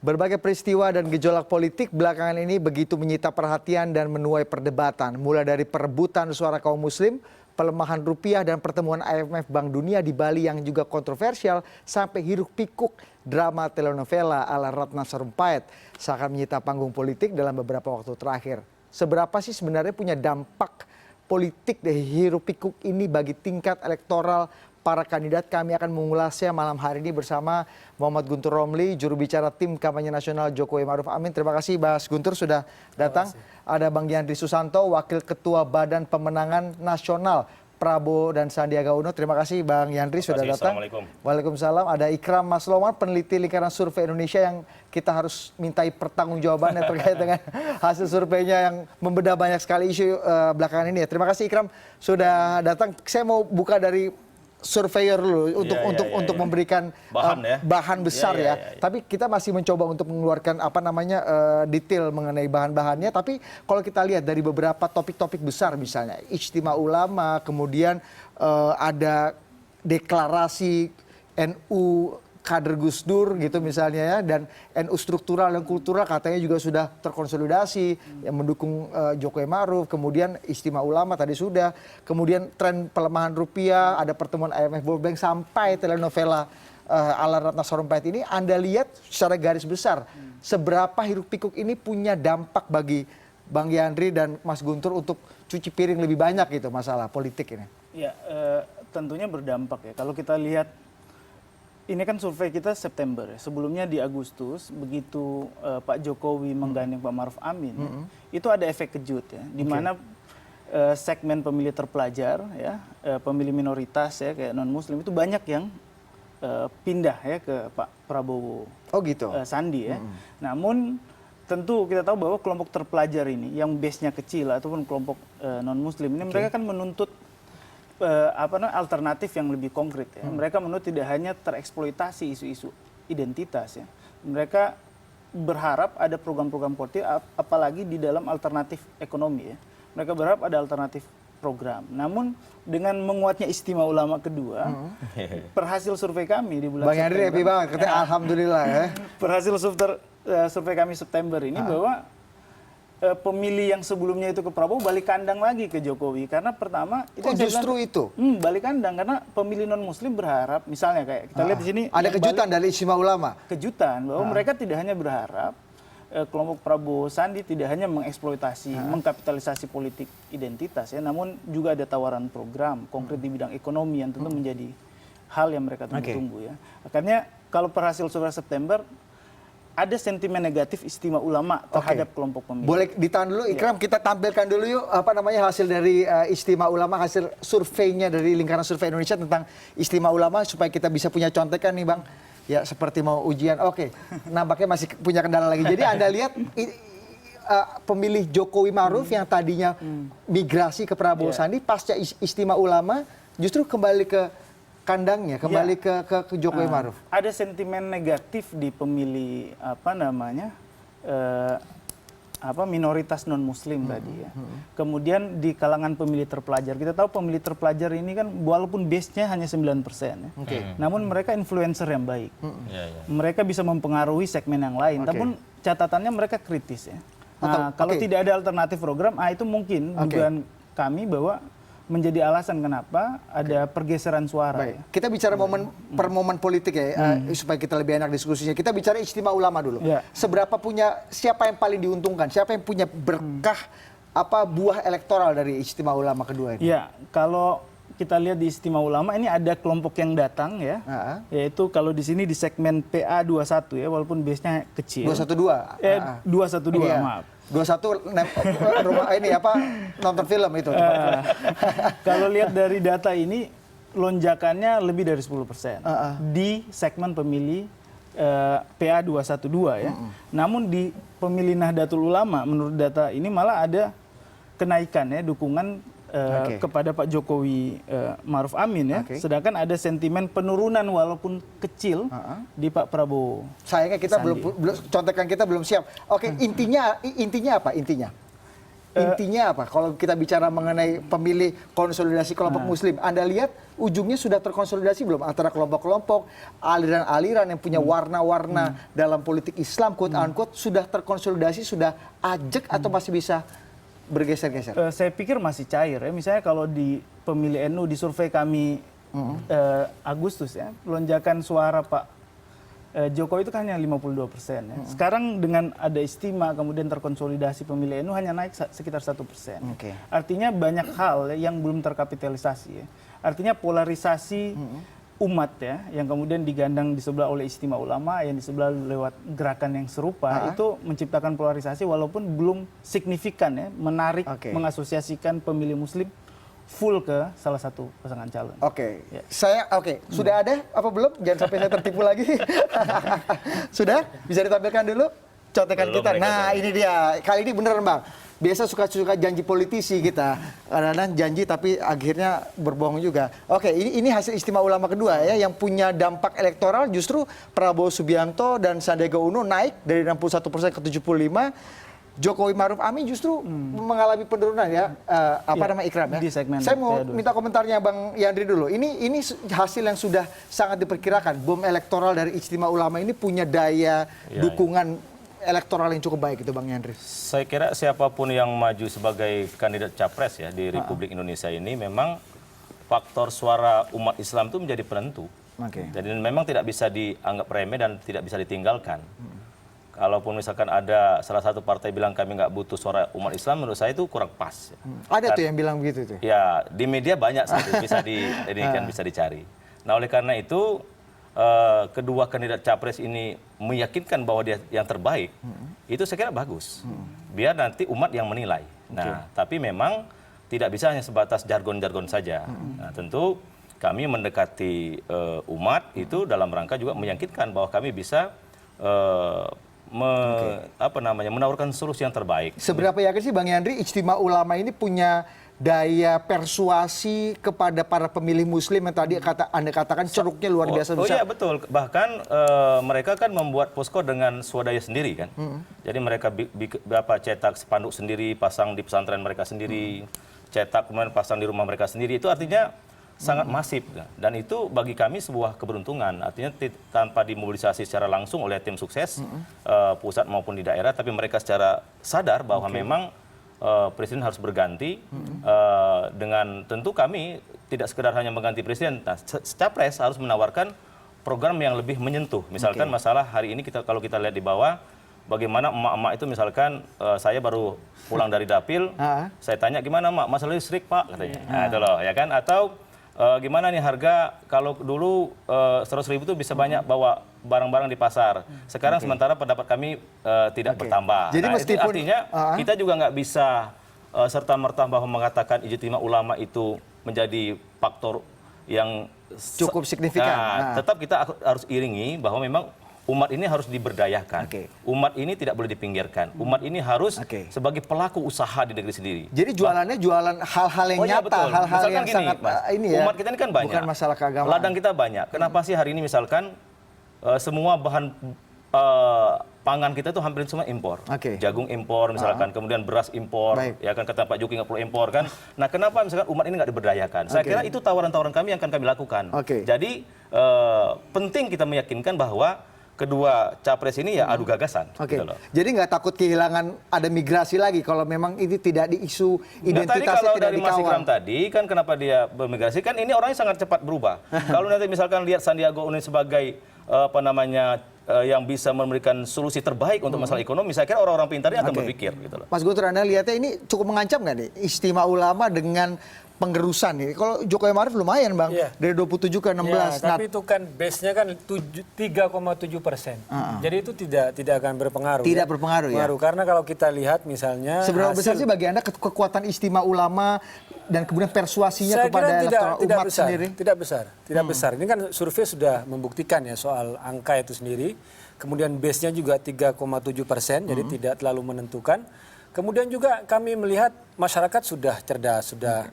Berbagai peristiwa dan gejolak politik belakangan ini begitu menyita perhatian dan menuai perdebatan. Mulai dari perebutan suara kaum muslim, pelemahan rupiah dan pertemuan IMF Bank Dunia di Bali yang juga kontroversial, sampai hiruk pikuk drama telenovela ala Ratna Sarumpait seakan menyita panggung politik dalam beberapa waktu terakhir. Seberapa sih sebenarnya punya dampak politik dari hiruk pikuk ini bagi tingkat elektoral para kandidat? Kami akan mengulasnya malam hari ini bersama Muhammad Guntur Romli, juru bicara tim kampanye nasional Jokowi Maruf Amin. Terima kasih Mas Guntur sudah datang. Ada Bang Yandri Susanto, Wakil Ketua Badan Pemenangan Nasional Prabowo dan Sandiaga Uno. Terima kasih Bang Yandri sudah datang. Assalamualaikum. Waalaikumsalam. Ada Ikram Masloman, peneliti lingkaran survei Indonesia yang kita harus mintai pertanggungjawabannya terkait dengan hasil surveinya yang membedah banyak sekali isu belakangan ini. Terima kasih Ikram sudah datang. Saya mau buka dari surveyor dulu untuk memberikan bahan besar ya. Tapi kita masih mencoba untuk mengeluarkan detail mengenai bahan-bahannya. Tapi kalau kita lihat dari beberapa topik-topik besar misalnya Ijtima Ulama, kemudian ada deklarasi NU kader Gus Dur gitu misalnya ya, dan NU struktural dan kultural katanya juga sudah terkonsolidasi yang mendukung Jokowi Maruf, kemudian Ijtima Ulama tadi sudah, kemudian tren pelemahan rupiah, ada pertemuan IMF World Bank sampai telenovela ala Ratna Sarumpait ini. Anda lihat secara garis besar seberapa hiruk pikuk ini punya dampak bagi Bang Yandri dan Mas Guntur untuk cuci piring lebih banyak gitu masalah politik ini? Ya, tentunya berdampak ya. Kalau kita lihat ini kan survei kita September ya. Sebelumnya di Agustus, begitu Pak Jokowi menggandeng Pak Maruf Amin, itu ada efek kejut ya, di mana segmen pemilih terpelajar ya, pemilih minoritas ya kayak non Muslim itu banyak yang pindah ya ke Pak Prabowo. Oh gitu. Sandi ya. Namun tentu kita tahu bahwa kelompok terpelajar ini yang base-nya kecil ataupun kelompok non Muslim ini mereka kan menuntut alternatif yang lebih konkret ya. Mereka menurut tidak hanya tereksploitasi isu-isu identitas ya. Mereka berharap ada program-program politik apalagi di dalam alternatif ekonomi ya. Mereka berharap ada alternatif program. Namun dengan menguatnya Ijtima Ulama kedua, perhasil survei kami di bulan Bang Yandri happy banget, katanya alhamdulillah ya. Perhasil survei kami September ini bahwa pemilih yang sebelumnya itu ke Prabowo balik kandang lagi ke Jokowi, karena pertama itu justru itu balik kandang karena pemilih non Muslim berharap misalnya kayak kita lihat di sini ada kejutan dari Ijtima Ulama, kejutan bahwa mereka tidak hanya berharap kelompok Prabowo Sandi tidak hanya mengeksploitasi mengkapitalisasi politik identitas ya, namun juga ada tawaran program konkret di bidang ekonomi yang tentu menjadi hal yang mereka tunggu-tunggu ya. Akhirnya kalau perhasil survei September ada sentimen negatif Ijtima Ulama terhadap kelompok pemilih. Boleh ditahan dulu, Ikram, kita tampilkan dulu yuk hasil dari Ijtima Ulama, hasil surveinya dari lingkaran survei Indonesia tentang Ijtima Ulama supaya kita bisa punya contekan nih Bang. Ya seperti mau ujian. Oke. Nampaknya masih punya kendala lagi. Jadi Anda lihat pemilih Jokowi Maruf yang tadinya migrasi ke Prabowo Sandi pasca Ijtima Ulama justru kembali ke kandangnya, kembali ke Jokowi Maruf. Ada sentimen negatif di pemilih minoritas non Muslim tadi ya. Kemudian di kalangan pemilih terpelajar, kita tahu pemilih terpelajar ini kan walaupun base-nya hanya 9% ya. Namun mereka influencer yang baik. Mereka bisa mempengaruhi segmen yang lain, namun catatannya mereka kritis ya. Nah, kalau tidak ada alternatif program, itu mungkin dugaan kami bahwa menjadi alasan kenapa ada pergeseran suara. Baik. Kita bicara momen per momen politik ya, supaya kita lebih enak diskusinya. Kita bicara Ijtima Ulama dulu. Siapa yang paling diuntungkan? Siapa yang punya berkah buah elektoral dari Ijtima Ulama kedua ini? Ya, kalau kita lihat di Ijtima Ulama ini ada kelompok yang datang ya. Yaitu kalau di sini di segmen PA21 ya, walaupun base-nya kecil. 212. 212, maaf. 21 rumah ini nonton film itu. Kalau lihat dari data ini lonjakannya lebih dari 10% di segmen pemilih PA 212 ya. Namun di pemilih Nahdlatul Ulama menurut data ini malah ada kenaikan ya dukungan kepada Pak Jokowi Maruf Amin ya. Sedangkan ada sentimen penurunan walaupun kecil di Pak Prabowo. Sayangnya kita belum contekan kita belum siap. Intinya apa intinya? Intinya apa? Kalau kita bicara mengenai pemilih konsolidasi kelompok Muslim, Anda lihat ujungnya sudah terkonsolidasi belum antara kelompok-kelompok, aliran-aliran yang punya warna-warna dalam politik Islam, quote unquote, sudah terkonsolidasi, sudah ajak atau masih bisa bergeser-geser? Saya pikir masih cair ya. Misalnya kalau di pemilih NU di survei kami Agustus ya, lonjakan suara Pak Jokowi itu kan hanya 52%. Ya. Sekarang dengan ada istimewa kemudian terkonsolidasi pemilih NU hanya naik sekitar 1%. Oke. Artinya banyak hal yang belum terkapitalisasi. Ya. Artinya polarisasi umat ya, yang kemudian digandang di sebelah oleh istimewa ulama, yang di sebelah lewat gerakan yang serupa, itu menciptakan polarisasi walaupun belum signifikan ya, menarik, mengasosiasikan pemilih Muslim full ke salah satu pasangan calon. Oke, Ya. Sudah ada apa belum? Jangan sampai saya tertipu lagi. Sudah? Bisa ditampilkan dulu contekan Belum, kita. mereka Nah, ini dia. Kali ini beneran, Bang. Biasa suka janji politisi kita. Kadang-kadang janji tapi akhirnya berbohong juga. Oke, ini hasil istimewa ulama kedua ya, yang punya dampak elektoral justru Prabowo Subianto dan Sandiaga Uno naik dari 61% ke 75%. Jokowi Maruf Amin justru mengalami penurunan ya, namanya Ikram ya. Di segmen Saya mau kedua. minta komentarnya Bang Yandri dulu. Ini hasil yang sudah sangat diperkirakan. Bom elektoral dari istimewa ulama ini punya daya dukungan elektoral yang cukup baik itu Bang Yandri. Saya kira siapapun yang maju sebagai kandidat capres ya di Republik Indonesia ini memang faktor suara umat Islam itu menjadi penentu. Jadi memang tidak bisa dianggap remeh dan tidak bisa ditinggalkan. Kalaupun misalkan ada salah satu partai bilang kami nggak butuh suara umat Islam, menurut saya itu kurang pas. Ada tuh yang bilang begitu tuh. Ya, di media banyak sih bisa dicari. Nah, oleh karena itu kedua kandidat capres ini meyakinkan bahwa dia yang terbaik, itu saya kira bagus. Biar nanti umat yang menilai. Nah, tapi memang tidak bisa hanya sebatas jargon-jargon saja. Nah, tentu kami mendekati umat itu dalam rangka juga meyakinkan bahwa kami bisa menawarkan solusi yang terbaik. Seberapa yakin sih Bang Yandri istimewa ulama ini punya daya persuasi kepada para pemilih Muslim yang tadi Anda katakan ceruknya luar biasa besar? Oh iya betul. Bahkan mereka kan membuat posko dengan swadaya sendiri kan. Jadi mereka cetak spanduk sendiri, pasang di pesantren mereka sendiri, cetak kemudian pasang di rumah mereka sendiri. Itu artinya sangat masif dan itu bagi kami sebuah keberuntungan, artinya tanpa dimobilisasi secara langsung oleh tim sukses pusat maupun di daerah, tapi mereka secara sadar bahwa memang presiden harus berganti dengan tentu kami tidak sekedar hanya mengganti presiden, nah, capres harus menawarkan program yang lebih menyentuh, misalkan masalah hari ini kalau kita lihat di bawah bagaimana emak-emak itu misalkan saya baru pulang dari dapil, saya tanya gimana emak masalah listrik Pak katanya, nah, itu loh ya kan, atau gimana nih harga kalau dulu 100.000 itu bisa banyak bawa barang-barang di pasar. Sekarang sementara pendapat kami tidak bertambah. Jadi nah, meskipun itu artinya kita juga nggak bisa serta-merta bahwa mengatakan ijtima ulama itu menjadi faktor yang cukup signifikan. Nah, tetap kita harus iringi bahwa memang umat ini harus diberdayakan. Umat ini tidak boleh dipinggirkan. Umat ini harus sebagai pelaku usaha di negeri sendiri. Jadi jualannya jualan hal-hal yang nyata, hal-hal yang gini, sangat Mas, ini ya. umat kita ini kan banyak. Bukan masalah keagamaan. Ladang kita banyak. Kenapa sih hari ini misalkan semua bahan pangan kita itu hampir semua impor. Jagung impor misalkan, kemudian beras impor, ya kan kata Pak Jokowi nggak perlu impor kan. Nah, kenapa misalkan umat ini nggak diberdayakan? Saya kira itu tawaran-tawaran kami yang akan kami lakukan. Jadi penting kita meyakinkan bahwa kedua capres ini ya adu gagasan. Gitu loh. Jadi nggak takut kehilangan ada migrasi lagi kalau memang ini tidak diisu identitasnya tadi kalau tidak dari Mas dikawal. Ikram tadi kan kenapa dia bermigrasi kan ini orangnya sangat cepat berubah. Kalau nanti misalkan lihat Sandiaga Uno sebagai yang bisa memberikan solusi terbaik untuk masalah ekonomi, saya kira orang-orang pintar ini akan berpikir gitu loh. Mas Guntur, Anda lihatnya ini cukup mengancam nggak nih istimewa ulama dengan pengerusan nih? Kalau Jokowi Maruf lumayan Bang, dari 27 ke 16. Ya, tapi itu kan base-nya kan 3,7%. Jadi itu tidak akan berpengaruh. Tidak berpengaruh ya? Karena kalau kita lihat misalnya seberapa besar sih bagi Anda kekuatan istimewa ulama dan kemudian persuasinya saya kepada kira elektoral umat besar, sendiri? Tidak besar. Ini kan survei sudah membuktikan ya soal angka itu sendiri. Kemudian base-nya juga 3,7%, jadi tidak terlalu menentukan. Kemudian juga kami melihat masyarakat sudah cerdas, sudah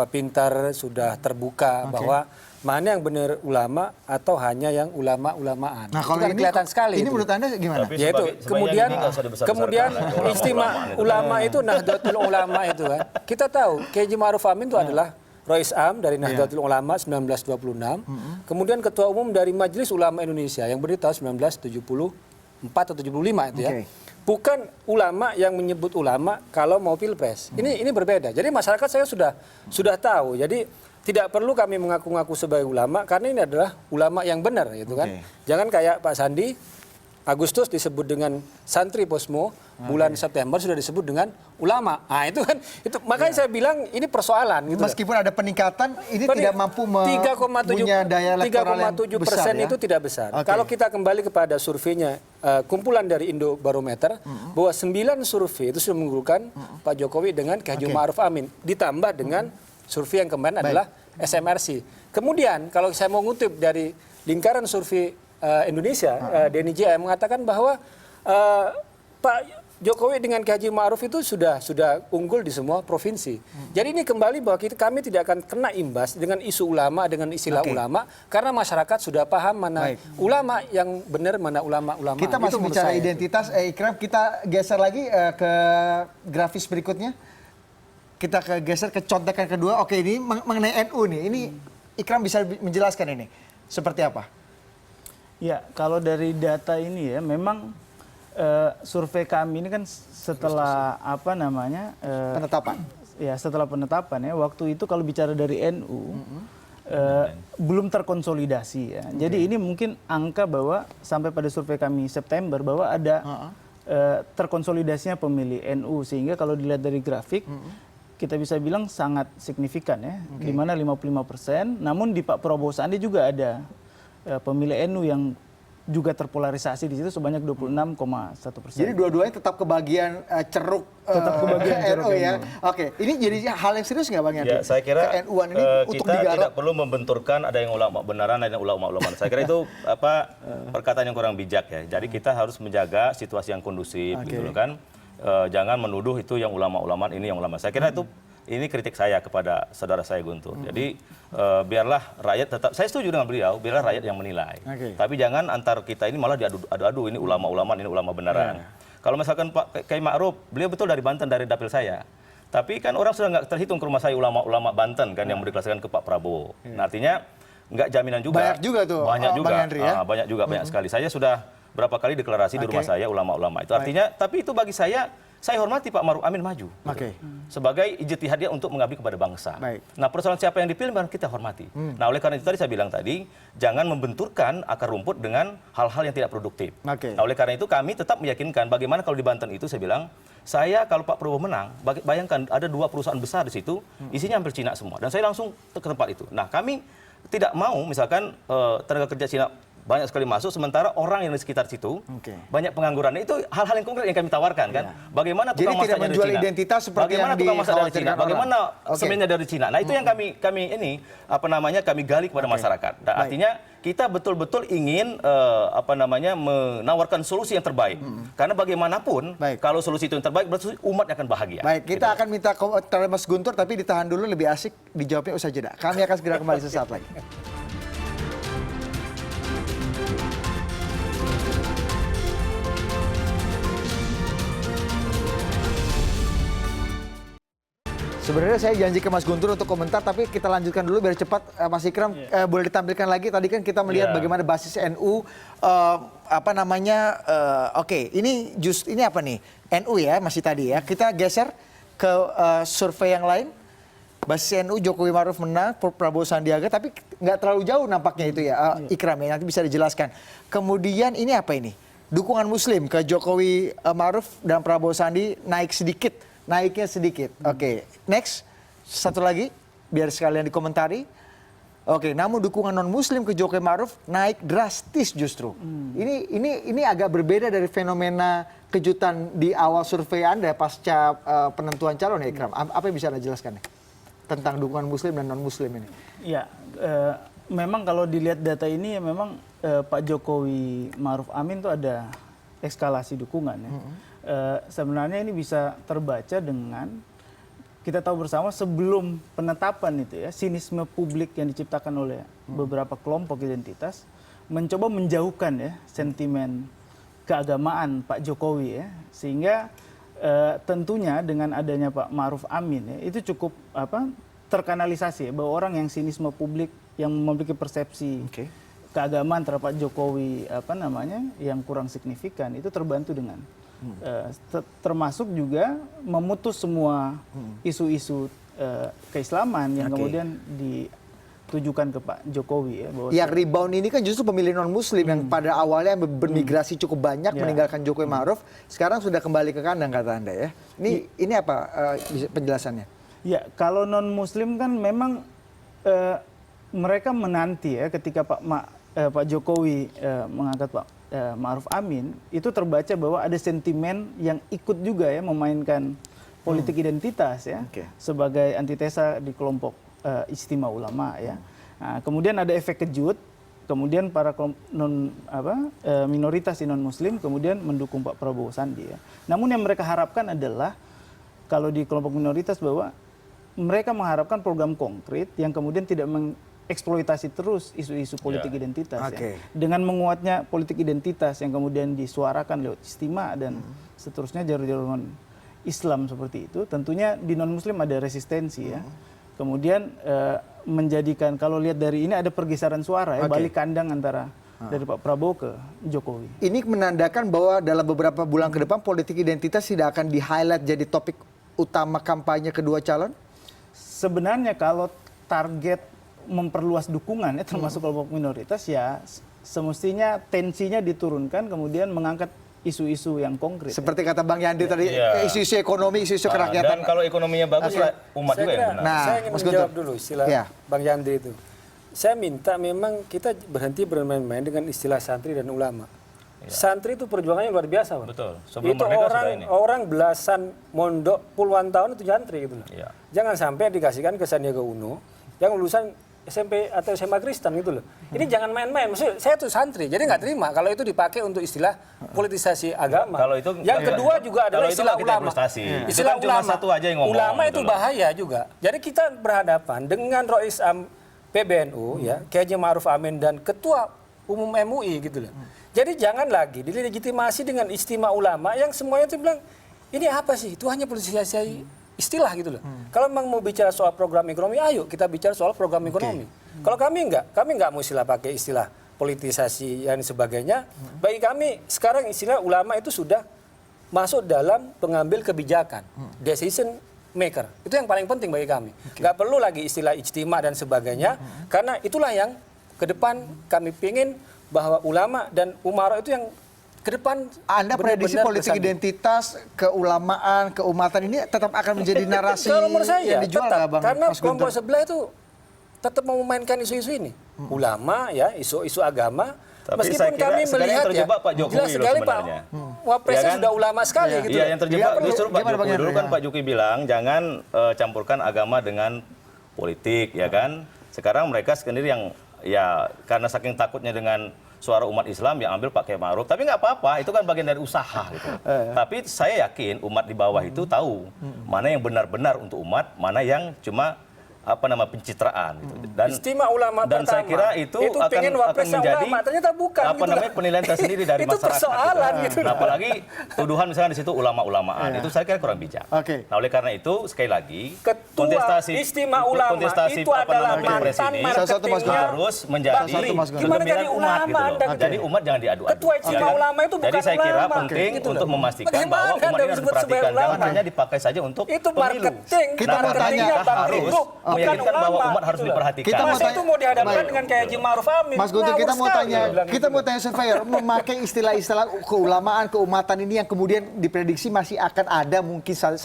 pintar, sudah terbuka bahwa mana yang benar ulama atau hanya yang ulama-ulamaan. Nah, Itu kalau kan ini kelihatan sekali. ini itu. menurut Anda gimana? Tapi Ya itu sebagai kemudian ini nggak usah dibesar-besarkan kemudian lagi, orang istimewa ulama itu Nahdlatul Ulama itu kan. Kita tahu Kiai Ma'ruf Amin itu adalah Rois Am dari Nahdlatul Ulama 1926. Kemudian ketua umum dari Majelis Ulama Indonesia yang berdiri tahun 1974 atau 75 itu ya. Oke. Bukan ulama yang menyebut ulama kalau mau pilpres. Ini berbeda. Jadi masyarakat saya sudah tahu. Jadi tidak perlu kami mengaku-ngaku sebagai ulama karena ini adalah ulama yang benar gitu kan. Jangan kayak Pak Sandi Agustus disebut dengan santri Posmo, bulan September sudah disebut dengan ulama. Nah, itu kan itu makanya saya bilang ini persoalan gitu. Meskipun ada peningkatan, ini tidak mampu punya daya elektoral yang 3,7% besar ya? itu tidak besar. Oke. Kalau kita kembali kepada surveinya kumpulan dari Indobarometer bahwa 9 survei itu sudah mengunggulkan Pak Jokowi dengan Kiai Ma'ruf Amin ditambah dengan survei yang kemarin adalah SMRC. Kemudian kalau saya mau ngutip dari lingkaran survei Indonesia, Denny J mengatakan bahwa Pak Jokowi dengan Kiai Ma'ruf itu sudah unggul di semua provinsi. Jadi ini kembali bahwa kami tidak akan kena imbas dengan isu ulama, dengan istilah ulama, karena masyarakat sudah paham mana ulama yang benar, mana ulama-ulama. Kita masih Itu menurut bicara saya. identitas, Ikram, kita geser lagi ke grafis berikutnya. Kita geser ke contekan kedua. Oke, ini mengenai NU nih. Ini Ikram bisa menjelaskan ini seperti apa? Ya, kalau dari data ini ya, memang survei kami ini kan setelah apa namanya Penetapan. Ya, setelah penetapan ya. Waktu itu kalau bicara dari NU belum terkonsolidasi ya. Jadi ini mungkin angka bahwa sampai pada survei kami September bahwa ada terkonsolidasinya pemilih NU, sehingga kalau dilihat dari grafik kita bisa bilang sangat signifikan ya, di mana 55%. Namun di Pak Prabowo Sandi juga ada pemilih NU yang juga terpolarisasi di situ sebanyak 26,1%. Jadi dua-duanya tetap kebagian ceruk Tetap kebagian ceruk NU ya. NU. Oke, ini jadi hal yang serius nggak Bang Yandri? Ya, saya kira ke-NU-an ini untuk kita digarap. tidak perlu membenturkan ada yang ulama benaran, ada yang ulama-ulama. Saya kira itu perkataan yang kurang bijak ya. Jadi kita harus menjaga situasi yang kondusif gitu loh kan. Jangan menuduh itu yang ulama-ulama, ini yang ulama. Saya kira itu ini kritik saya kepada saudara saya Guntur. Jadi biarlah rakyat tetap, saya setuju dengan beliau, biarlah rakyat yang menilai. Tapi jangan antar kita ini malah diadu-adu, ini ulama-ulama, ini ulama benaran. Kalau misalkan Pak Kiai Ma'ruf, beliau betul dari Banten, dari dapil saya. Tapi kan orang sudah nggak terhitung ke rumah saya ulama-ulama Banten kan yang mendeklarasikan ke Pak Prabowo. Nah, artinya nggak jaminan juga. Banyak juga tuh, Banyak juga. Bang Yandri ya? Banyak juga, banyak sekali. Saya sudah berapa kali deklarasi di rumah saya ulama-ulama itu. Artinya, tapi itu bagi saya hormati Pak Ma'ruf Amin maju. Oke. Sebagai ijtihad dia untuk mengabdi kepada bangsa. Baik. Nah, persoalan siapa yang dipilih baru kita hormati. Nah, oleh karena itu tadi saya bilang tadi, jangan membenturkan akar rumput dengan hal-hal yang tidak produktif. Oke. Nah, oleh karena itu kami tetap meyakinkan bagaimana kalau di Banten itu saya bilang, saya kalau Pak Prabowo menang, bayangkan ada 2 perusahaan besar di situ, isinya hampir Cina semua. Dan saya langsung ke tempat itu. Nah, kami tidak mau misalkan tenaga kerja Cina banyak sekali masuk, sementara orang yang di sekitar situ banyak pengangguran. Itu hal-hal yang konkret yang kami tawarkan kan. Bagaimana Jadi tukang tidak masaknya dari menjual Cina? identitas seperti Bagaimana yang tukang masak dari Cina? dikhawatirkan orang? Bagaimana Oke. semennya dari Cina? Nah, itu yang kami ini kami gali kepada masyarakat. Nah, artinya kita betul-betul ingin menawarkan solusi yang terbaik. Karena bagaimanapun kalau solusi itu yang terbaik berarti umat akan bahagia. Baik, kita akan minta komentar Mas Guntur, tapi ditahan dulu, lebih asik dijawabnya usai jeda. Kami akan segera kembali sesaat lagi. Sebenarnya saya janji ke Mas Guntur untuk komentar, tapi kita lanjutkan dulu biar cepat. Mas Ikram, boleh ditampilkan lagi. Tadi kan kita melihat bagaimana basis NU, oke, ini apa nih? NU ya, masih tadi ya. Kita geser ke survei yang lain. Basis NU Jokowi Ma'ruf menang, Prabowo Sandiaga, tapi nggak terlalu jauh nampaknya itu ya, Ikram ya, nanti bisa dijelaskan. Kemudian ini apa ini? Dukungan Muslim ke Jokowi Ma'ruf dan Prabowo Sandi naik sedikit. Naiknya sedikit. Oke, next. Satu lagi, biar sekalian dikomentari. Oke, namun dukungan non-Muslim ke Jokowi Ma'ruf naik drastis justru. Ini agak berbeda dari fenomena kejutan di awal survei Anda pasca penentuan calon ya, Ikram. Apa yang bisa Anda jelaskan tentang dukungan Muslim dan non-Muslim ini? Ya, memang kalau dilihat data ini ya memang Pak Jokowi Ma'ruf Amin itu ada eskalasi dukungan ya. Sebenarnya ini bisa terbaca dengan kita tahu bersama sebelum penetapan itu ya, sinisme publik yang diciptakan oleh beberapa kelompok identitas mencoba menjauhkan ya sentimen keagamaan Pak Jokowi ya, sehingga tentunya dengan adanya Pak Ma'ruf Amin ya, itu cukup terkanalisasi ya, bahwa orang yang sinisme publik yang memiliki persepsi keagamaan terhadap Pak Jokowi yang kurang signifikan itu terbantu dengan termasuk juga memutus semua isu-isu keislaman yang kemudian ditujukan ke Pak Jokowi ya, bahwa yang rebound ini kan justru pemilih non muslim yang pada awalnya bermigrasi cukup banyak meninggalkan Jokowi Ma'ruf, sekarang sudah kembali ke kandang kata Anda ya. Ini apa penjelasannya? Ya, kalau non muslim kan memang mereka menanti ya ketika Pak Jokowi mengangkat Pak Ma'ruf Amin, itu terbaca bahwa ada sentimen yang ikut juga ya memainkan politik identitas ya sebagai antitesa di kelompok Ijtima Ulama ya. Nah, kemudian ada efek kejut, kemudian para minoritas non muslim kemudian mendukung Pak Prabowo Sandi ya. Namun yang mereka harapkan adalah kalau di kelompok minoritas bahwa mereka mengharapkan program konkret yang kemudian tidak eksploitasi terus isu-isu politik identitas ya. Dengan menguatnya politik identitas yang kemudian disuarakan lewat istimewa dan seterusnya jalur-jalur Islam seperti itu, tentunya di non muslim ada resistensi ya. Kemudian menjadikan kalau lihat dari ini ada pergeseran suara ya, balik kandang antara dari Pak Prabowo ke Jokowi. Ini menandakan bahwa dalam beberapa bulan ke depan politik identitas tidak akan di-highlight jadi topik utama kampanye kedua calon? Sebenarnya kalau target memperluas dukungan ya, termasuk kelompok minoritas ya semestinya tensinya diturunkan kemudian mengangkat isu-isu yang konkret. Seperti kata Bang Yandri tadi, isu-isu ekonomi, isu-isu kerakyatan. Dan kalau ekonominya bagus lah umat juga yang benar. Saya ingin menjawab dulu istilah Bang Yandri itu. Saya minta memang kita berhenti bermain-main dengan istilah santri dan ulama. Santri itu perjuangannya luar biasa, Bang. Betul. Sebelum itu merdeka orang belasan mondok puluhan tahun itu santri gitu loh. Jangan sampai dikasihkan ke Sandiaga Uno yang lulusan SMP atau SMA Kristen gitu loh. Ini jangan main-main. Maksudnya saya tuh santri, jadi nggak terima kalau itu dipakai untuk istilah politisasi agama. Kalau itu yang kedua juga adalah istilah ulama. Istilah ulama. Satu aja yang ngomong. Ulama itu bahaya juga. Jadi kita berhadapan dengan Rois Am PBNU ya, Kiai Haji Ma'ruf Amin dan Ketua Umum MUI gitu loh. Jadi jangan lagi dilegitimasi dengan istimewa ulama yang semuanya itu bilang ini apa sih? Itu hanya politisasi istilah gitu loh. Kalau memang mau bicara soal program ekonomi, ayo kita bicara soal program ekonomi. Kalau kami nggak mau istilah pakai istilah politisasi dan sebagainya. Bagi kami sekarang istilah ulama itu sudah masuk dalam pengambil kebijakan, decision maker. Itu yang paling penting bagi kami. Nggak perlu lagi istilah ijtima dan sebagainya, karena itulah yang ke depan kami pingin bahwa ulama dan umara itu yang ke depan. Anda prediksi politik identitas, keulamaan, keumatan ini tetap akan menjadi narasi yang dijual tetap, Bang? karena kelompok sebelah itu tetap mau memainkan isu-isu ini. Ulama ya, isu-isu agama. Tapi meskipun kami melihat ya, Pak Jokowi jelas sekali Pak Wapresnya sudah ulama sekali gitu. Iya, yang terjebak justru Pak Jokowi dulu kan Pak Jokowi bilang jangan campurkan agama dengan politik ya kan. Sekarang mereka sendiri yang ya karena saking takutnya dengan suara umat Islam yang ambil Pak Kiai Ma'ruf, tapi nggak apa-apa, itu kan bagian dari usaha gitu. Tapi saya yakin umat di bawah itu tahu mana yang benar-benar untuk umat, mana yang cuma pencitraan gitu. Dan istimewa ulama dan pertama, saya kira itu akan menjadi ulama, ternyata bukan, gitu penilaian tersendiri dari itu masyarakat. Persoalan gitu. Nah, apalagi tuduhan misalnya di situ ulama-ulamaan, itu saya kira kurang bijak. Nah, oleh karena itu sekali lagi kontestasi istimewa ulama itu adalah mantan marketing harus menjadi jadi umat gitu loh. Jadi umat jangan diadu-adu. Ketua istimewa ulama itu bukan Jadi saya kira ulama, penting gitu untuk loh. memastikan bahwa umat ini harus diperhatikan, jangan hanya dipakai saja untuk itu pemilu. marketing. Kita mau tanya, harus meyakinkan bahwa umat harus diperhatikan. Masa itu mau dihadapkan dengan Kiai Haji Ma'ruf Amin. Mas Guntur, kita mau tanya surveyor, memakai istilah-istilah keulamaan, keumatan ini yang kemudian diprediksi masih akan ada mungkin 1-2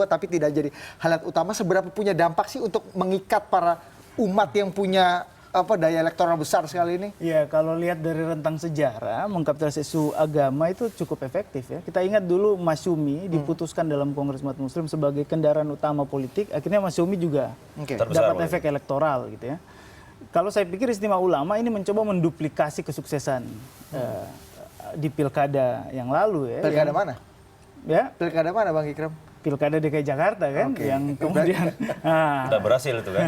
tapi tidak jadi halat utama, seberapa punya dampak sih untuk mengikat para umat yang punya daya elektoral besar sekali ini? Ya, kalau lihat dari rentang sejarah, mengkapitalisasi isu agama itu cukup efektif ya. Kita ingat dulu Masyumi diputuskan dalam Kongres Umat Muslim sebagai kendaraan utama politik, akhirnya Masyumi juga dapat efek elektoral gitu ya. Kalau saya pikir istimewa ulama ini mencoba menduplikasi kesuksesan di pilkada yang lalu ya. Pilkada mana? Ya, Pilkada mana Bang Ikram? Pilkada DKI Jakarta kan, yang kemudian Udah berhasil itu kan.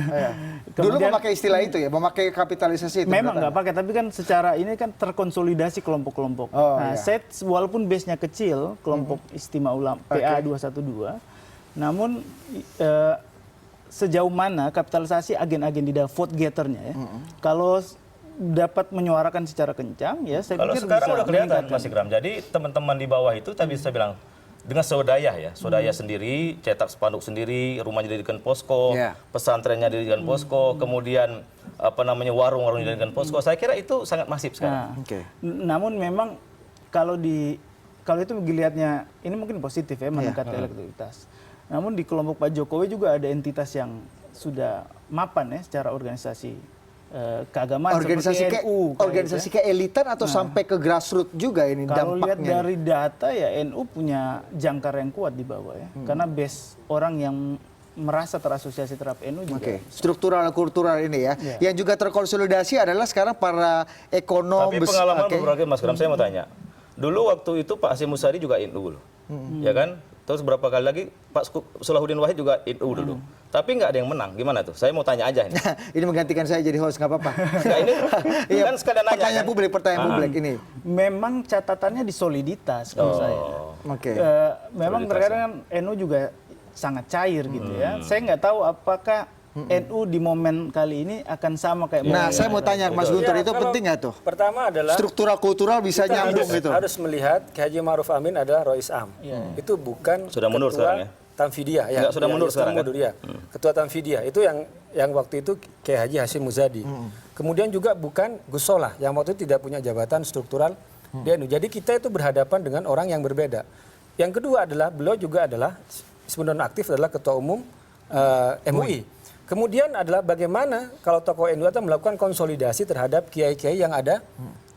Dulu kemudian- memakai istilah itu ya, memakai kapitalisasi itu. memang menurut nggak Anda? pakai, tapi kan secara ini kan terkonsolidasi kelompok-kelompok. Oh, Nah, iya. saya walaupun base-nya kecil, kelompok Istimewa Ulama PA 212, namun sejauh mana kapitalisasi agen-agen di dalam vote getter-nya ya. Kalau dapat menyuarakan secara kencang ya, saya Kalau pikir sekarang bisa udah kelihatan meningkatkan. Mas Ikram. Jadi teman-teman di bawah itu tadi saya bilang dengan swadaya ya, swadaya sendiri, cetak spanduk sendiri, rumahnya dijadikan posko, Ya. pesantrennya dijadikan posko, kemudian warung-warung dijadikan posko. Saya kira itu sangat masif sekarang. Nah, Oke. namun memang kalau itu dilihatnya ini mungkin positif ya, meningkatkan elektabilitas. Namun di kelompok Pak Jokowi juga ada entitas yang sudah mapan ya secara organisasi keagamaan Organisasi seperti NU. kayak organisasi gitu ya. keelitan atau sampai ke grassroots juga ini Kalau lihat dampaknya. dari data ya NU punya jangkar yang kuat di bawah ya. Karena base orang yang merasa terasosiasi terhadap NU juga. Oke, struktural kultural ini ya. Ya. Yang juga terkonsolidasi adalah sekarang para ekonom. Tapi pengalaman Oke. beberapa Mas Ikram, saya mau tanya. Dulu waktu itu Pak Hasyim Musadi juga NU loh. Ya kan? Terus berapa kali lagi Pak Salahuddin Wahid juga NU dulu. Tapi nggak ada yang menang. Gimana tuh? Saya mau tanya aja ini. Ini menggantikan saya jadi host, nggak apa-apa. Nggak, ini kan sekalian nanya. Pertanyaan Kan? pertanyaan publik ini. Memang catatannya di soliditas kalau saya. Oke. Memang terkadang kan NU juga sangat cair gitu ya. Saya nggak tahu apakah NU di momen kali ini akan sama kayak Nah, momen saya mau tanya Mas Guntur, Ya, itu kalau penting nggak tuh? Pertama adalah Struktural kultural bisa kita nyambung gitu. harus melihat Kiai Haji Ma'ruf Amin adalah Rois Am. Itu bukan Sudah mundur ketua sekarang ya? Tamfidiyah ya. Enggak, sudah mundur sekarang kan? mundur, ya. Ketua Tamfidiyah itu yang waktu itu Kiai Haji Hasyim Muzadi. Kemudian juga bukan Gus Solah yang waktu itu tidak punya jabatan struktural di NU. Jadi kita itu berhadapan dengan orang yang berbeda. Yang kedua adalah beliau juga adalah sebenarnya aktif adalah ketua umum MUI. Kemudian adalah bagaimana kalau tokoh NU itu melakukan konsolidasi terhadap kiai-kiai yang ada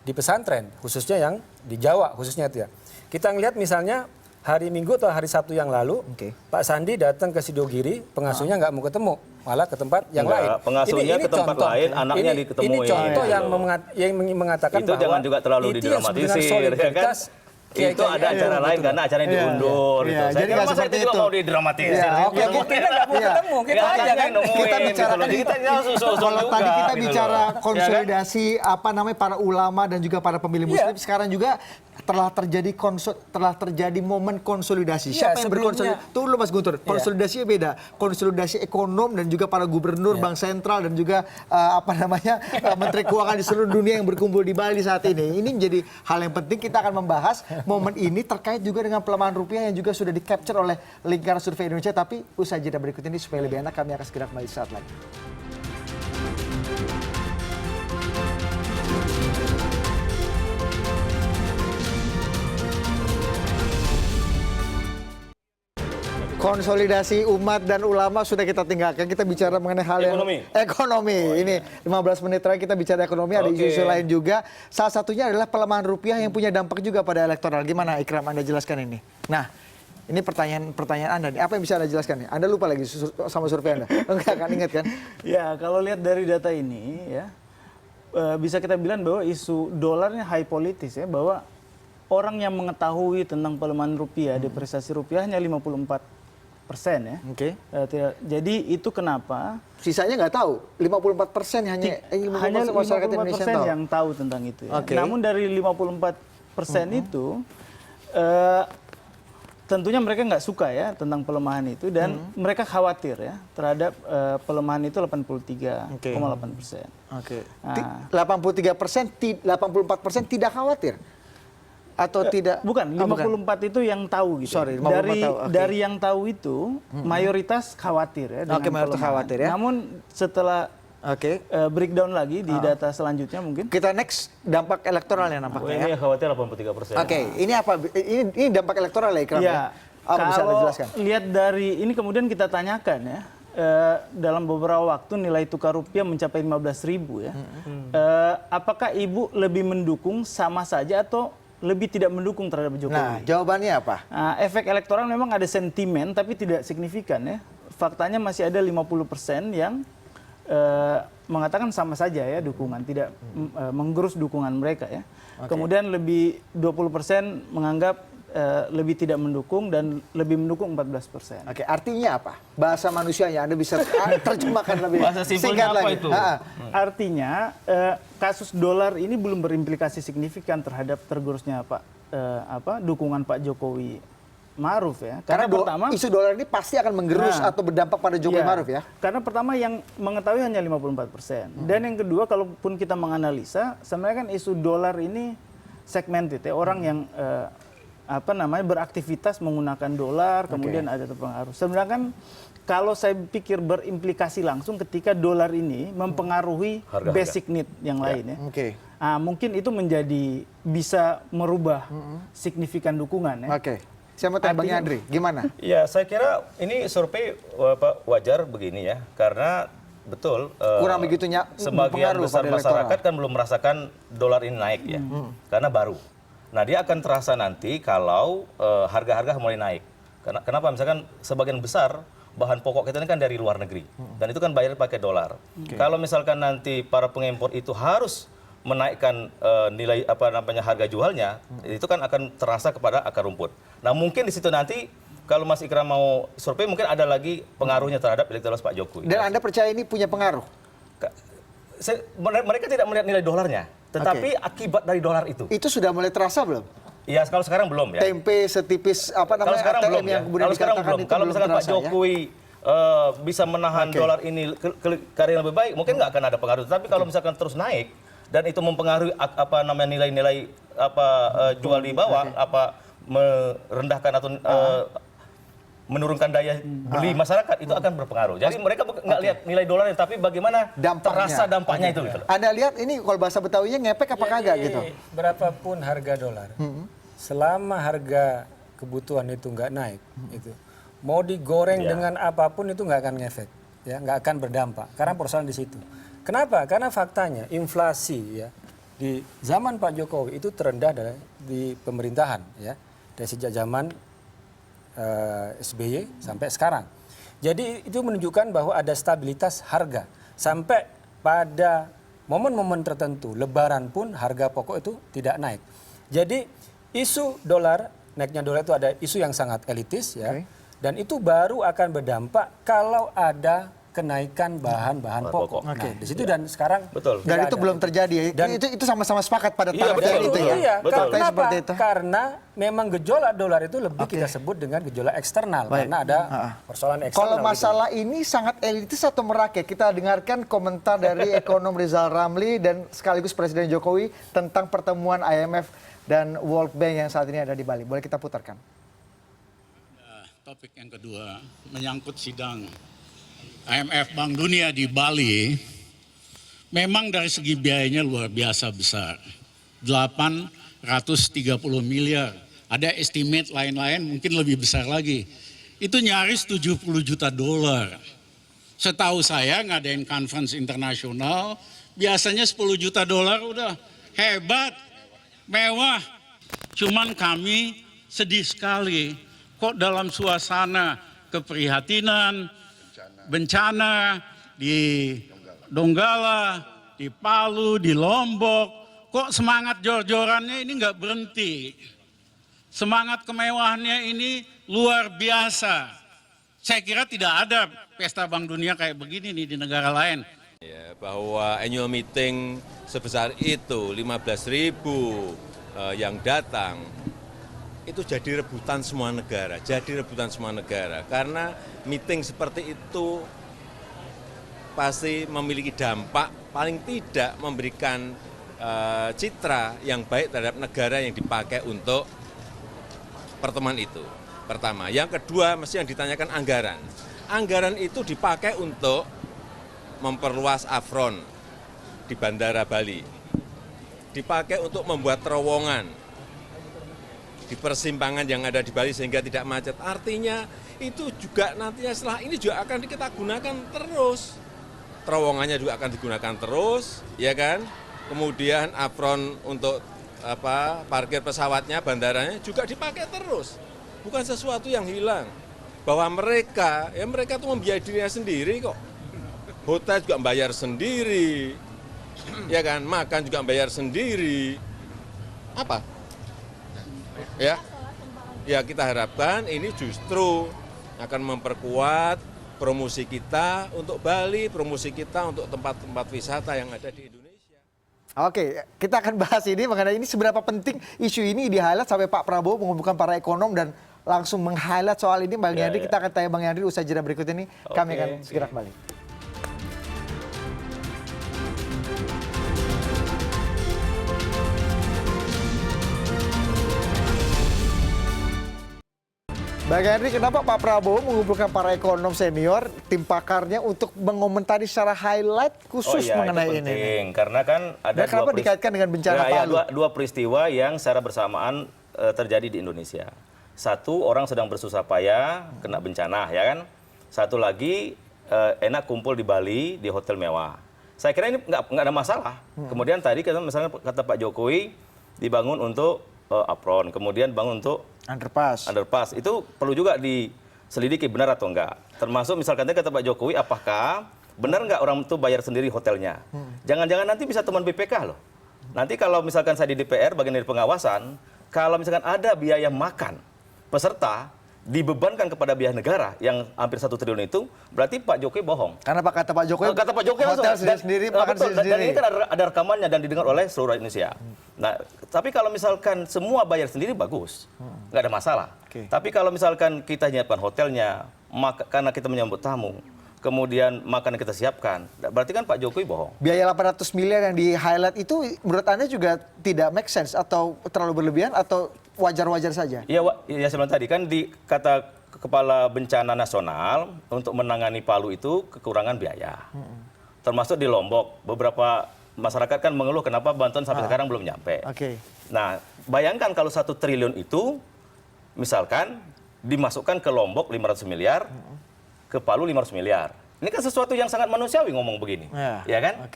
di pesantren, khususnya yang di Jawa khususnya itu ya. Kita ngelihat misalnya hari Minggu atau hari Sabtu yang lalu, Oke. Pak Sandi datang ke Sidogiri, pengasuhnya nggak mau ketemu, malah ke tempat yang Enggak, lain. pengasuhnya ke tempat lain, anaknya diketemuin. Ini contoh Gitu. yang mengatakan Itu bahwa jangan juga terlalu itu yang sebenarnya didramatisir, solidaritas ya kan? kiai-kiai Itu ada NU, acara lain gitu. karena acaranya diundur. Iya, Gitu. Saya jadi kira nggak masa seperti itu juga itu. mau didramatisir. Iya, gitu. oke, Buktinya nggak mau Iya. ketemu, kita Nggak aja ada kan. yang nemuin, Kita gitu bicara loh. Kita susul-susul kalau juga, tadi kita gitu bicara loh. konsolidasi apa namanya para ulama dan juga para pemilih muslim, sekarang juga telah terjadi momen konsolidasi. Iya, Siapa yang sebelumnya- berkonsolidasi? Tunggu dulu Mas Guntur. Konsolidasinya beda. Konsolidasi ekonom dan juga para gubernur bank sentral dan juga menteri keuangan di seluruh dunia yang berkumpul di Bali saat ini. Ini menjadi hal yang penting. Kita akan membahas momen ini terkait juga dengan pelemahan rupiah yang juga sudah di-capture oleh lingkaran survei Indonesia. Tapi usai jeda berikut ini supaya lebih enak, kami akan segera kembali saat lagi. Konsolidasi umat dan ulama sudah kita tinggalkan. Kita bicara mengenai hal Ekonomi. yang ekonomi. Ini 15 menit terakhir kita bicara ekonomi, ada Oke. isu-isu lain juga. Salah satunya adalah pelemahan rupiah yang punya dampak juga pada elektoral. Gimana Ikram, Anda jelaskan ini? Nah, ini pertanyaan Anda nih. Apa yang bisa Anda jelaskan nih? Anda lupa lagi sama survei Anda? Enggak kan, ingat kan? Ya, kalau lihat dari data ini ya bisa kita bilang bahwa isu dolarnya high politis ya, bahwa orang yang mengetahui tentang pelemahan rupiah, depresiasi rupiah hanya 54% ya. Oke. Jadi itu kenapa Sisanya nggak tahu. 54% hanya 54% masyarakat Indonesia 54% tahu. yang tahu tentang itu ya. Oke. Namun dari 54% itu tentunya mereka nggak suka ya tentang pelemahan itu dan mereka khawatir ya terhadap pelemahan itu 83,8%. Oke. Nah. 84% tidak khawatir atau tidak? Bukan, 54 itu yang tahu gitu. Sorry, 54 tahu, oke. Dari yang tahu itu mayoritas khawatir ya dengan Oke, mayoritas pelemahan. khawatir ya. Namun setelah Oke. breakdown lagi di data selanjutnya mungkin. Kita next dampak elektoralnya Oh, nampaknya ini ya. yang khawatir 83%. Oke, ini apa? Ini dampak elektoral ya, Ikram? Ya, Apa bisa Anda kalau jelaskan? lihat dari ini kemudian kita tanyakan ya, dalam beberapa waktu nilai tukar rupiah mencapai 15.000 ya. Apakah Ibu lebih mendukung sama saja atau lebih tidak mendukung terhadap Jokowi? Nah, jawabannya apa? Nah, efek elektoral memang ada sentimen tapi tidak signifikan ya. Faktanya masih ada 50% yang mengatakan sama saja ya dukungan, tidak menggerus dukungan mereka ya. Kemudian lebih 20% menganggap lebih tidak mendukung dan lebih mendukung 14%. Oke, artinya apa? Bahasa manusianya Anda bisa terjemahkan lebih Bahasa simpelnya singkat apa lagi. itu? Artinya kasus dolar ini belum berimplikasi signifikan terhadap tergerusnya dukungan Pak Jokowi Ma'ruf ya. Karena isu dolar ini pasti akan menggerus atau berdampak pada Jokowi Ma'ruf ya. Karena pertama yang mengetahui hanya 54%. Dan yang kedua kalaupun kita menganalisa, sebenarnya kan isu dolar ini segmented ya, orang yang beraktivitas menggunakan dolar, kemudian ada terpengaruh. Sebenarnya kan kalau saya pikir berimplikasi langsung ketika dolar ini mempengaruhi basic need yang lain ya. Mungkin itu bisa merubah signifikan dukungan ya. Saya mau tanya Bang Yandri, gimana? Ya, saya kira ini survei wajar begini ya, karena betul kurang begitu sebagian besar masyarakat kan belum merasakan dolar ini naik ya, karena baru. Nah, dia akan terasa nanti kalau harga-harga mulai naik. Kenapa? Misalkan sebagian besar bahan pokok kita ini kan dari luar negeri, dan itu kan bayar pakai dolar. Kalau misalkan nanti para pengimpor itu harus menaikkan nilai harga jualnya, itu kan akan terasa kepada akar rumput. Nah, mungkin di situ nanti kalau Mas Ikram mau survei mungkin ada lagi pengaruhnya terhadap elektabilitas Pak Jokowi. Dan Anda percaya ini punya pengaruh? Mereka tidak melihat nilai dolarnya, tetapi akibat dari dolar itu. Itu sudah mulai terasa belum? Ya, kalau sekarang belum ya. Tempe setipis kalau sekarang ATM belum yang ya. kemudian Kalau sekarang dikatakan belum. itu Kalau belum misalkan Pak terasa, Jokowi bisa menahan dolar ini ke arah yang lebih baik, mungkin nggak akan ada pengaruh. Tapi kalau misalkan terus naik dan itu mempengaruhi nilai-nilai jual di bawah, merendahkan atau menurunkan daya beli masyarakat, itu akan berpengaruh. Jadi mereka nggak lihat nilai dolarnya, tapi bagaimana terasa dampaknya itu. Gitu. Anda lihat ini kalau bahasa Betawinya ngepek apa kagak gitu? Berapapun harga dolar, selama harga kebutuhan itu nggak naik, itu mau digoreng dengan apapun itu nggak akan ngefek, ya nggak akan berdampak. Karena persoalan di situ. Kenapa? Karena faktanya inflasi ya di zaman Pak Jokowi itu terendah di pemerintahan ya dari sejak zaman SBY sampai sekarang. Jadi itu menunjukkan bahwa ada stabilitas harga sampai pada momen-momen tertentu. Lebaran pun harga pokok itu tidak naik. Jadi isu dolar, naiknya dolar itu ada isu yang sangat elitis ya. Dan itu baru akan berdampak kalau ada kenaikan bahan-bahan pokok. Nah, di situ dan sekarang betul. Dan itu belum terjadi. Dan itu sama-sama sepakat pada tahap itu ya. Iya, betul. kenapa? Karena memang gejolak dolar itu lebih kita sebut dengan gejolak eksternal karena ada persoalan eksternal. Kalau masalah ini sangat elitis atau merakyat, kita dengarkan komentar dari ekonom Rizal Ramli dan sekaligus Presiden Jokowi tentang pertemuan IMF dan World Bank yang saat ini ada di Bali. Boleh kita putarkan? Topik yang kedua menyangkut sidang IMF Bank Dunia di Bali. Memang dari segi biayanya luar biasa besar. 830 miliar. Ada estimate lain-lain mungkin lebih besar lagi. Itu nyaris 70 juta dolar. Setahu saya ngadain conference internasional, biasanya 10 juta dolar udah hebat, mewah. Cuman kami sedih sekali kok dalam suasana keprihatinan, bencana di Donggala, di Palu, di Lombok, kok semangat jor-jorannya ini nggak berhenti. Semangat kemewahannya ini luar biasa. Saya kira tidak ada pesta Bank Dunia kayak begini nih di negara lain. Ya, bahwa annual meeting sebesar itu 15.000 yang datang, itu jadi rebutan semua negara, karena meeting seperti itu pasti memiliki dampak, paling tidak memberikan citra yang baik terhadap negara yang dipakai untuk pertemuan itu. Pertama, yang kedua mesti yang ditanyakan anggaran. Anggaran itu dipakai untuk memperluas Afron di Bandara Bali, dipakai untuk membuat terowongan di persimpangan yang ada di Bali sehingga tidak macet. Artinya itu juga nantinya setelah ini juga akan kita gunakan terus. Terowongannya juga akan digunakan terus, ya kan? Kemudian apron untuk parkir pesawatnya, bandaranya juga dipakai terus. Bukan sesuatu yang hilang. Bahwa mereka tuh membiayai dirinya sendiri kok. Hotel juga bayar sendiri. Ya kan? Makan juga bayar sendiri. Apa? Ya, Ya kita harapkan ini justru akan memperkuat promosi kita untuk Bali, promosi kita untuk tempat-tempat wisata yang ada di Indonesia. Oke, kita akan bahas ini mengenai ini seberapa penting isu ini di-highlight sampai Pak Prabowo mengumpulkan para ekonom dan langsung meng-highlight soal ini. Bang Yandri, kita akan tanya Bang Yandri usai jeda berikut ini. Kami akan segera kembali. Bang Yandri, kenapa Pak Prabowo mengumpulkan para ekonom senior, tim pakarnya untuk mengomentari secara highlight khusus mengenai itu penting. Karena kan ada dan kenapa dikaitkan dengan bencana Palu? Dua peristiwa yang secara bersamaan terjadi di Indonesia. Satu, orang sedang bersusah payah kena bencana, ya kan? Satu lagi enak kumpul di Bali di hotel mewah. Saya kira ini nggak ada masalah. Kemudian tadi misalnya kata Pak Jokowi dibangun untuk apron, kemudian bangun untuk underpass. Itu perlu juga diselidiki benar atau enggak. Termasuk misalkan kata Pak Jokowi, apakah benar enggak orang itu bayar sendiri hotelnya? Jangan-jangan nanti bisa teman BPK loh. Nanti kalau misalkan saya di DPR bagian dari pengawasan, kalau misalkan ada biaya makan peserta dibebankan kepada biaya negara yang hampir 1 triliun itu, berarti Pak Jokowi bohong. Karena kata Pak Jokowi, hotel sendiri, makan sendiri. Dan ini kan ada rekamannya dan didengar oleh seluruh Indonesia. Nah, tapi kalau misalkan semua bayar sendiri bagus, nggak ada masalah. Tapi kalau misalkan kita nyiapkan hotelnya, karena kita menyambut tamu, kemudian makanan kita siapkan, berarti kan Pak Jokowi bohong. Biaya 800 miliar yang di-highlight itu menurut Anda juga tidak make sense atau terlalu berlebihan atau wajar-wajar saja? Ya sebelum tadi kan di kata Kepala Bencana Nasional untuk menangani Palu itu kekurangan biaya. Termasuk di Lombok, beberapa masyarakat kan mengeluh kenapa bantuan sampai sekarang belum nyampe. Nah, bayangkan kalau 1 triliun itu misalkan dimasukkan ke Lombok 500 miliar, ke Palu 500 miliar. Ini kan sesuatu yang sangat manusiawi ngomong begini. Ya kan?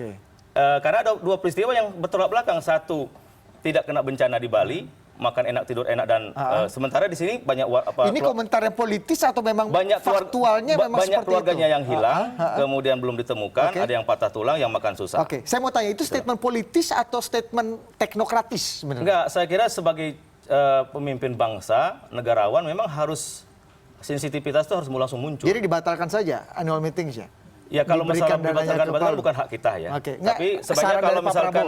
Karena ada 2 peristiwa yang bertolak belakang. Satu, tidak kena bencana di Bali, makan enak, tidur enak, dan sementara di sini banyak ini komentar yang politis atau memang banyak faktualnya memang banyak seperti keluarganya itu? Yang hilang, kemudian belum ditemukan, ada yang patah tulang, yang makan susah. Saya mau tanya, itu statement politis atau statement teknokratis sebenarnya? Enggak, saya kira sebagai pemimpin bangsa, negarawan memang harus sensitivitas itu harus langsung muncul. Jadi dibatalkan saja annual meetings ya? Ya kalau masalah dibatalkan bukan hak kita ya. Tapi sebaiknya kalau misalkan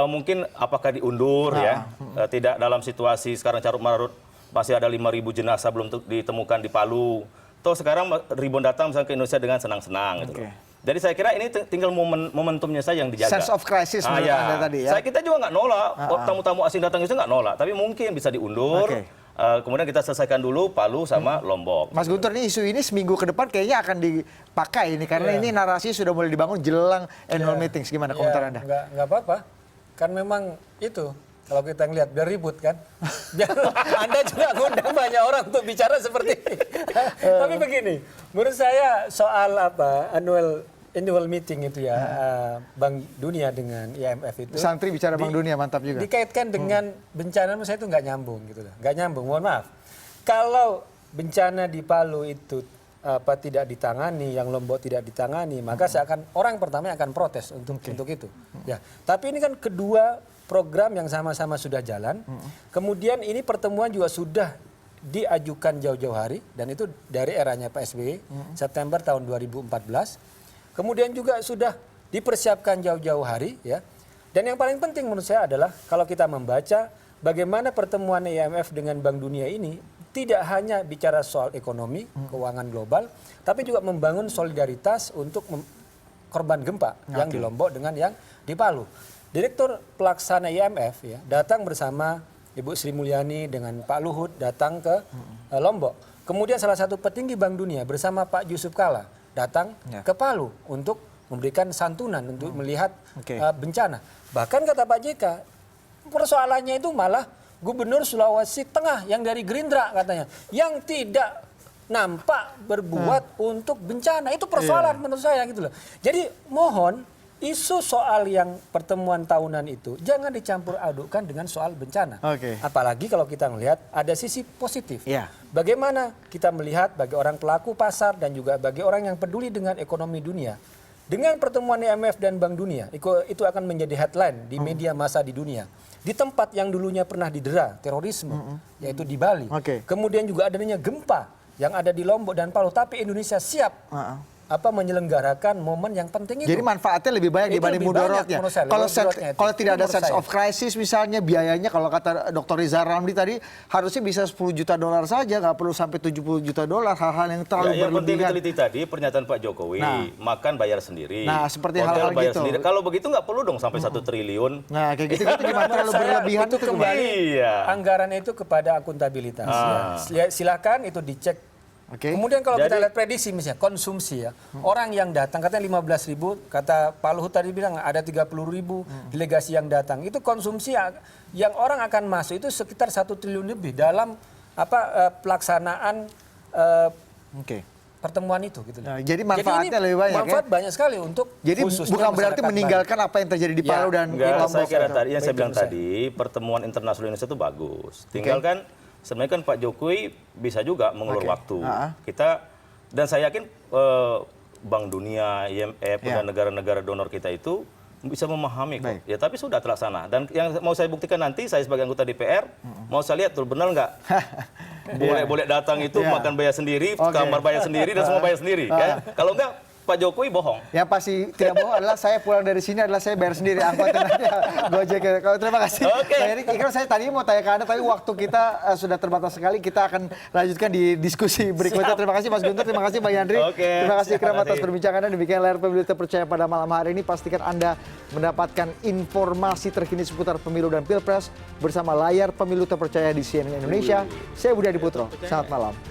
mungkin apakah diundur ya, tidak dalam situasi sekarang carut marut masih ada 5.000 jenazah belum ditemukan di Palu. Toh sekarang ribuan datang misalnya ke Indonesia dengan senang-senang gitu. Jadi saya kira ini tinggal momentumnya saja yang dijaga. Sense of crisis menurut Anda tadi ya. Kita juga nggak nolak, tamu-tamu asing datang itu nggak nolak, tapi mungkin bisa diundur. Kemudian kita selesaikan dulu Palu sama Lombok. Mas Guntur, ini isu ini seminggu ke depan kayaknya akan dipakai ini karena ini narasi sudah mulai dibangun jelang annual meetings. Gimana komentar Anda? Nggak apa-apa. Kan memang itu, kalau kita ngelihat biar ribut kan. Biar Anda juga ngundang banyak orang untuk bicara seperti ini. Tapi begini, menurut saya soal annual meeting itu ya, Bank Dunia dengan IMF itu. Santri bicara Bank Dunia, mantap juga. Dikaitkan dengan bencana, menurut saya itu nggak nyambung gitu loh. Nggak nyambung, mohon maaf. Kalau bencana di Palu itu tidak ditangani, yang Lombok tidak ditangani, maka orang pertama yang akan protes untuk itu. Ya, tapi ini kan kedua program yang sama-sama sudah jalan. Kemudian ini pertemuan juga sudah diajukan jauh-jauh hari dan itu dari eranya Pak SBY September tahun 2014. Kemudian juga sudah dipersiapkan jauh-jauh hari ya. Dan yang paling penting menurut saya adalah kalau kita membaca bagaimana pertemuan IMF dengan Bank Dunia ini tidak hanya bicara soal ekonomi, keuangan global, tapi juga membangun solidaritas untuk korban gempa yang di Lombok dengan yang di Palu. Direktur pelaksana IMF ya, datang bersama Ibu Sri Mulyani dengan Pak Luhut datang ke Lombok. Kemudian salah satu petinggi Bank Dunia bersama Pak Yusuf Kalla datang ke Palu untuk memberikan santunan untuk melihat bencana. Bahkan kata Pak JK, persoalannya itu malah Gubernur Sulawesi Tengah yang dari Gerindra katanya, yang tidak nampak berbuat untuk bencana. Itu persoalan menurut saya gitu loh. Jadi mohon isu soal yang pertemuan tahunan itu jangan dicampur adukkan dengan soal bencana. Apalagi kalau kita melihat ada sisi positif. Bagaimana kita melihat bagi orang pelaku pasar dan juga bagi orang yang peduli dengan ekonomi dunia. Dengan pertemuan IMF dan Bank Dunia, itu akan menjadi headline di media massa di dunia. di tempat yang dulunya pernah didera terorisme, yaitu di Bali. Oke. Kemudian juga adanya gempa yang ada di Lombok dan Palu, tapi Indonesia siap menyelenggarakan momen yang penting itu. Jadi manfaatnya lebih banyak Itu dibanding lebih banyak mudorotnya. menurut saya, Kalau mudorotnya itu. kalau tidak ada Menurut sense saya. of crisis misalnya, biayanya kalau kata Dr. Rizal Ramli tadi harusnya bisa 10 juta dolar saja, nggak perlu sampai 70 juta dolar, hal-hal yang terlalu yang penting berlebihan. diteliti tadi pernyataan Pak Jokowi, makan bayar sendiri. Nah, seperti hotel hal-hal bayar gitu. sendiri. Kalau begitu nggak perlu dong sampai 1 triliun. Nah, kayak gitu-gitu gimana terlalu Saya berlebihan itu itu kembali Iya. anggaran itu kepada akuntabilitas. Ya. Silakan itu dicek. Oke. Kemudian kalau kita Jadi- lihat prediksi misalnya konsumsi ya, orang yang datang katanya 15.000, kata Pak Luhut tadi bilang ada 30.000 delegasi yang datang. Itu konsumsi yang orang akan masuk itu sekitar 1 triliun lebih dalam pelaksanaan Oke. pertemuan itu gitu. Nah, jadi manfaatnya ini lebih banyak, manfaat ya? banyak sekali untuk Jadi khususnya bukan berarti masyarakat meninggalkan apa yang terjadi di Ya, Palu dan Enggak, Lombok. saya kira tadi yang saya Baik, bilang saya. tadi pertemuan internasional Indonesia itu bagus. Tinggal kan sebenarnya kan Pak Jokowi bisa juga mengulur waktu. Kita dan saya yakin Bank Dunia, IMF dan negara-negara donor kita itu bisa memahami kok. Baik. Ya tapi sudah terlaksana. Dan yang mau saya buktikan nanti saya sebagai anggota DPR mau saya lihat tuh benar nggak boleh datang itu Ya. makan bayar sendiri, Oke. kamar bayar sendiri dan semua bayar sendiri. Kan? Kalau enggak Pak Jokowi bohong. Yang pasti tidak bohong adalah saya pulang dari sini adalah saya bayar sendiri angkotnya nanti Gojek. Kalau terima kasih. Oke. Pak Erik, Ikram, saya tadi mau tanya ke Anda, tapi waktu kita sudah terbatas sekali. Kita akan lanjutkan di diskusi berikutnya. Terima kasih Mas Guntur, terima kasih Bang Yandri. Oke, Terima kasih Ikram terima atas kasih. perbincangannya. Demikian layar pemilu terpercaya pada malam hari ini. Pastikan Anda mendapatkan informasi terkini seputar pemilu dan pilpres bersama layar pemilu terpercaya di CNN Indonesia. Saya Budi Adiputro. Selamat malam.